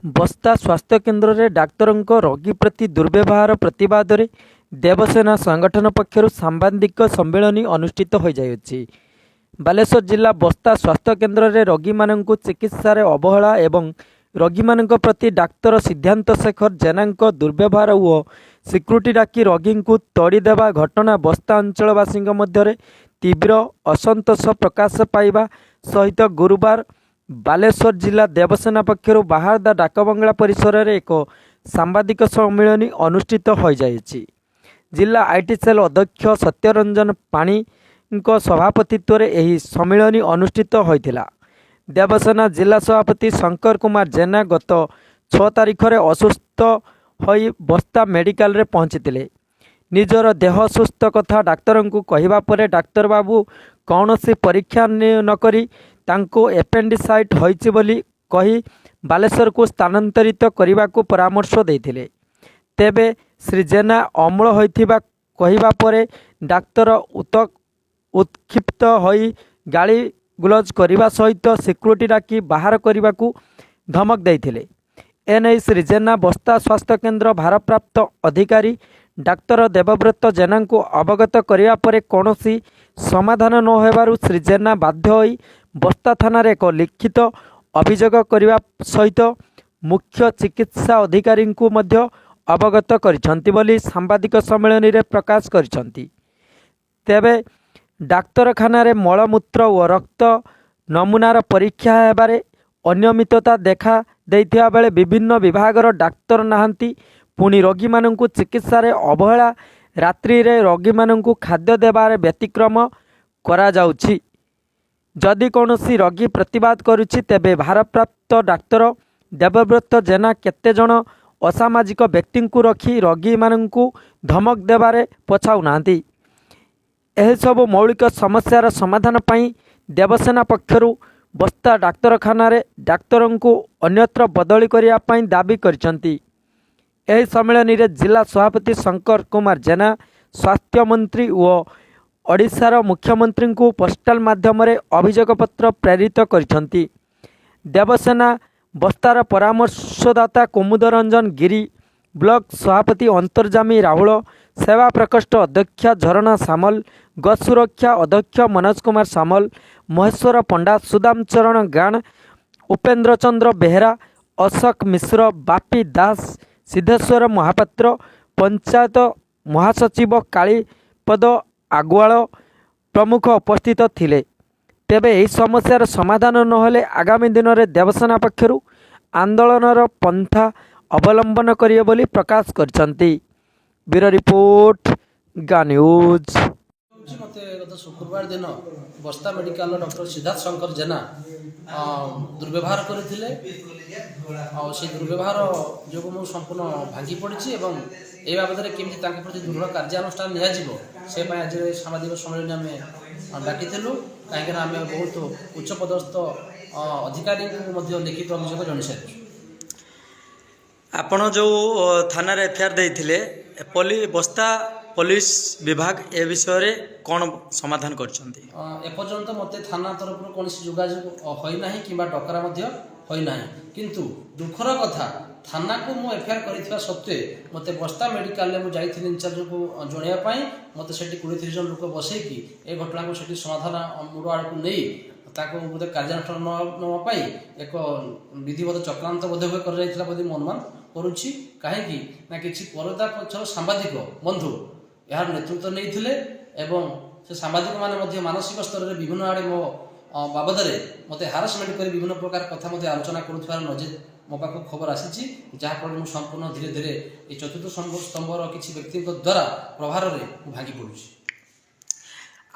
बस्ता स्वास्थ्य केन्द्र रे डाक्तरों रोगी प्रति दुर्व्यवहार प्रतिवाद रे देवसेना संगठन पक्षर सांबादिक सम्मेलन अनुष्ठित हो जाइए। बालेश्वर जिला बस्ता स्वास्थ्य केन्द्र रे रोगी माननकु चिकित्सा रे अवहेला एवं रोगी माननक प्रति डाक्तर सिद्धांत शेखर जेना दुर्व्यवहार और सिक्यूरीटी डाकी रोगी को तोड़ीदेवा घटना बस्ता अंचलवासी मध्य तीव्र असंतोष प्रकाश पाइबा सहित गुरुवार बालेश्वर जिला देवसेना पक्षर बाहारदा डाकबंगला परिसर में एक सांबादिक सम्मेलन अनुष्ठित हो जाइए। जिला आईटी सेल अध्यक्ष सत्यरंजन पाणी सभापतित्व में यह सम्मेलन अनुष्ठित होता। देवसेना जिला सभापति शंकर कुमार जेना गत 6 तारिख में असुस्थ हो बस्ता मेडिकल रे पहुंची निजर देह असुस्थ कथा डाक्तर को कहवा पर डाक्तर बाबू कौन सी परीक्षा नकरी तांको एपेंडिसाइट होइछि बोली कही बालेश्वर को स्थानांतरित करने को परामर्श देथिले। तेबे श्री जेना अम्ल होइथिबा कहवा पर डाक्तर उत्क्षिप्त होई गाली गुलज करने सहित सिक्यूरीटी डाकी बाहर करने को धमक देथिले। एने श्री जेना बस्ता स्वास्थ्य केन्द्र भारप्राप्त अधिकारी डाक्तर देवव्रत जेना को अवगत करने पर कौन समाधान न होबारु श्री जेना बाध्य होई बस्ता थाना एक लिखित अभियोग करने सहित मुख्य चिकित्सा अधिकारी को मध्य अवगत करिसेंति बोली सांबादिक सम्मेलन में प्रकाश करिसेंति। तेबे डाक्तरखाना रे मलमूत्र और रक्त नमूनार परीक्षा हेबारे अनियमितता देखा देइथिबा बेले विभिन्न विभागर डाक्तर नाहांती पुणी रोगी माननकु चिकित्सा रे अवहेला रात्रि रे रोगी माननकु खाद्य देबारे व्यतिक्रम करा जाउछि। जदि कौनसी रोगी प्रतिवाद करुछि तेबे भारप्राप्त डाक्तर देवव्रत जेना केते जन असामाजिक व्यक्ति को रखी रोगी माननकु धमक देबारे पछाउ नांती। एह सब मौलिक समस्यार समाधान पाई देवसेना पक्षरु बस्ता डाक्तरखाना रे डाक्तरों को अन्यत्र बदली करिया पाई दाबी करिसेंति। एह सम्मेलन में जिला सभापति शंकर कुमार जेना स्वास्थ्य मंत्री और ओडिशार मुख्यमंत्री को पोस्टाल माध्यम अभियोग पत्र प्रेरित करिसेंति। देवसेना बस्तार परामर्शदाता कुमुद रंजन गिरी, ब्लॉक सभापति अंतर्जामी राहुल, सेवा प्रकोष्ठ अध्यक्ष झरणा सामल, गौ सुरक्षा अध्यक्ष मनोज कुमार सामल, महेश्वर पंडा, सुदाम चरण गाण, उपेन्द्र चंद्र बेहरा, अशोक मिश्र, बापी दास, सिद्धेश्वर महापात्र, पंचायत महासचिव कालीपद आगुआल प्रमुख उपस्थित थिले। तेबे यह समस्यार समाधान नहेले आगामी दिन में देवसेना पक्षरु आंदोलनर पंथा अवलंबन करिए बोली प्रकाश करछंती। ब्यूरो रिपोर्ट गा न्यूज। मते गत शुक्रवार दिन बस्ता मेडिकल डॉक्टर सिद्धार्थ शंकर जेना दुर्व्यवहार करथिले और से दुर्व्यवहार जो मु संपूर्ण भांगी पड़ी एवं ए बाबद केमती तांके प्रति दृढ़ कार्यानुष्ठान निया जिवो से पय आज सामाजिक सम्मेलन आम डाकी कहीं आम बहुत उच्च पदस्थ अधिकारी को लिखित अभियोग जन सारी। आपण जो थाना रे एफआईआर देइथिले बस्ता पुलिस विभाग ए विषय रे कौन समाधान करछंती? एपर्यंत मते थाना तरफ कौन जोगाजोग होना कि डकरा होना किंतु दुखर कथा थाना को मु एफआईआर कर सत्वे मते बस्ता मेडिकल में जाइथिनि इंचार्ज को जणाइबा मते सेठी 20-30 जन लोक बसैकी ए घटना को सेठी समाधान मूल आड़ को नहीं ताको बोधे कार्यानुष्ठान नवा पाई एक विधिवत चक्रांत बोधे हुए कर जाइथिला बोधे अनुमान करुछि। कहीं ना किछि परदा पछर सांबादिक बंधु यार नेतृत्व नहीं एवं से सांबादिक माने मानसिक स्तर में विभिन्न आड़े मो बाबद मते हारासमेंट कर विभिन्न प्रकार कथा मते आलोचना करुथार नजर मो पाख खबर आसी जहाँफल मुझे संपूर्ण धीरे धीरे ये चतुर्थ स्तंभर किसी व्यक्ति द्वारा प्रभार में भांगी पड़ुछि।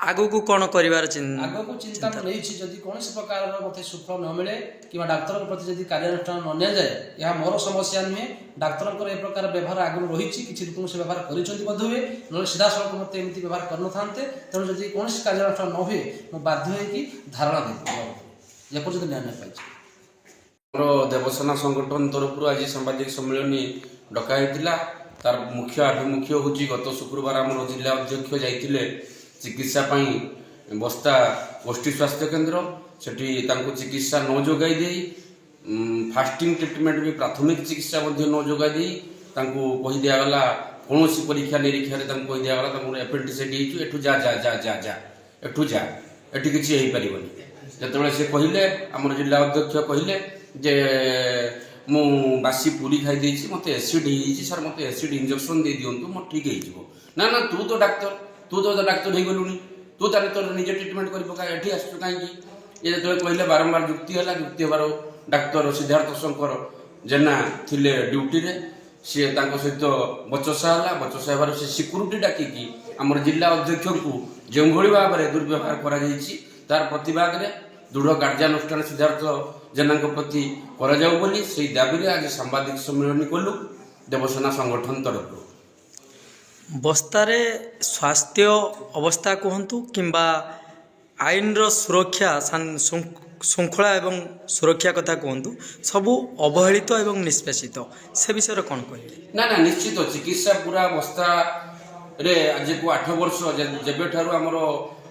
आगु को कौन करिवार आगु को चिंता नहीं जदि कौन प्रकार मत सुफल न मिले कि डाक्तर प्रति जदि कार्यानुष्ठान न नि जाए यह मोर समस्या नुहे। डाक्तर ए प्रकार व्यवहार आगु रही किसी लोक से व्यवहार करें ना सीधा सड़क मत एमती व्यवहार कर न था तेणु जब कौन कार्यानुष्ठान न हुए मुझे बाध्य हो धारणा दे जेपर्यंत न्याय न पाई। देवसेना संगठन तरफ आज सांबादिक सम्मेलन डकाई तार मुख्य आभिमुख्य हूँ गत शुक्रवार आम जिला अध्यक्ष जाइए चिकित्सा बस्ता गोष्ठी स्वास्थ्य केन्द्र सेठी चिकित्सा न जोगाई दे फास्टिंग ट्रिटमेंट भी प्राथमिक चिकित्सा न जोगाई दी कही दिगला कौन परीक्षा निरीक्षा कही दिगला एपेंडिसाइट एठू जा जा जा जा जा एठू जा एठी किसी हो पारबनी जो से कहले आम जिला अध्यक्ष कहले जे मु बासी पूरी खाई मत एसिड हो सर मत एसिड इंजेक्शन दे दिंतु मो ठीक हो ना ना तू तो डाक्तर हो गलुनी तू तार तोर निजे ट्रिटमेंट कर पका एठी आसु कहीं ये जो कहले बारंबार जुक्ति है जुक्ति हबार डाक्तर सिद्धार्थ शंकर जेना थिले ड्यूटी रे सी सहित बचसा है बचसा हबार से सिक्यूरीटी डाकिकी आम जिला अध्यक्ष को जो भाव में दुर्व्यवहार कर प्रतिवाद में दृढ़ कार्यानुष्ठान सिद्धार्थ जेना प्रति से दाबी आज सांबादिक सम्मेलन कलु देवसेना संगठन तरफ बस्तारे स्वास्थ्य अवस्था कहतु किंबा आईन रो सुरक्षा श्रृंखला एवं सुरक्षा कथा कहतु सबू अवहेलित एवं निष्पेषित से विषय कौन कहले ना ना निश्चित चिकित्सा पूरा बस्ता रे आज को 8 वर्ष जेबे ठारू हमर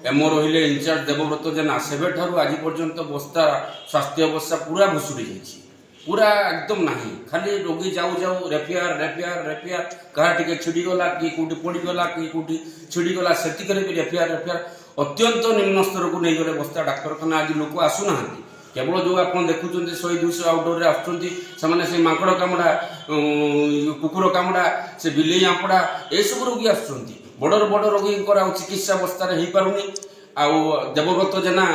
एमओ रहिले इंचार्ज देवव्रत जेना सेबे ठारू आज पर्यंत बस्ता स्वास्थ्य अवस्था पूरा भुसुड़ी जाइछि पूरा एकदम नहीं खाली रोगी जाऊ जाऊ रेफियार रेफियार रेफियार कहा टिके छिड़ीगला कि कौटी पड़ीगला कि कौटी छिड़ीगला से रेफियार रेफियार अत्यंत निम्न स्तर को नहीं गले बस्ता डाक्तरखाना आज लोक आसुना केवल जो आप देखुं 100-200 आउटडोर से माकड़ कामुड़ा कुकुर कामुड़ा से बिलेई आंपड़ा ये सब रोगी आसुँच बड़ बड़ रोगी चिकित्सा बस्तार हो पारुनी आउ देवव्रत जेना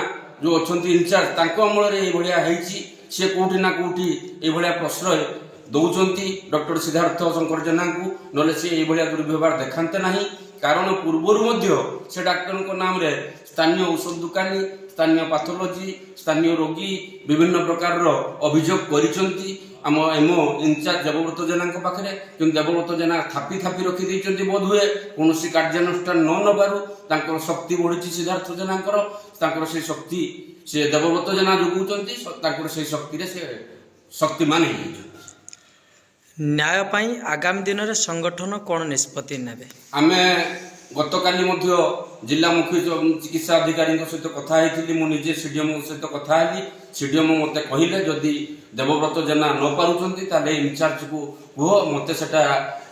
जो अच्छा इंचार्ज अमल ये सी कौटी ना कौटी ये प्रश्रय दौरान डॉक्टर सिद्धार्थ शंकर जेना को ना सी ये दुर्व्यवहार देखाते ना कारण पूर्वर से डाक्तर नाम रे स्थानीय औषध दुकानी स्थानीय पाथोलॉजी स्थानीय रोगी विभिन्न प्रकार अभियोग करिसेंती आम एमओ इंचार्ज देवव्रत जेना पाखे कि देवव्रत जेना थापी थापी रखी बोध हुए कौन कार्यानुष्ठान न नबारू शक्ति बढ़ी सिद्धार्थ जेना से शक्ति से देवव्रत जेना जोगाउं से शक्ति से शक्तिमान हो न्याय आगामी दिन में संगठन कौन निष्पत्ति नेबे आमे गतकाली जिला मुख्य चिकित्सा अधिकारी सहित कथा मुझे सीडीएम सहित कथा सीडीएम मत कहले जदि देवव्रत जेना न पारुचंती ताले इंचार्ज को कह मत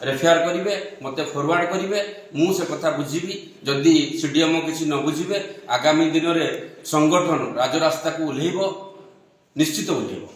रेफेयर करेंगे मत फॉरवर्ड करेंगे मुझे कथा बुझी जदि सीडीएम किसी न बुझे आगामी दिन में संगठन राजरास्ता को ओह्लैब निश्चित ओह्लैब।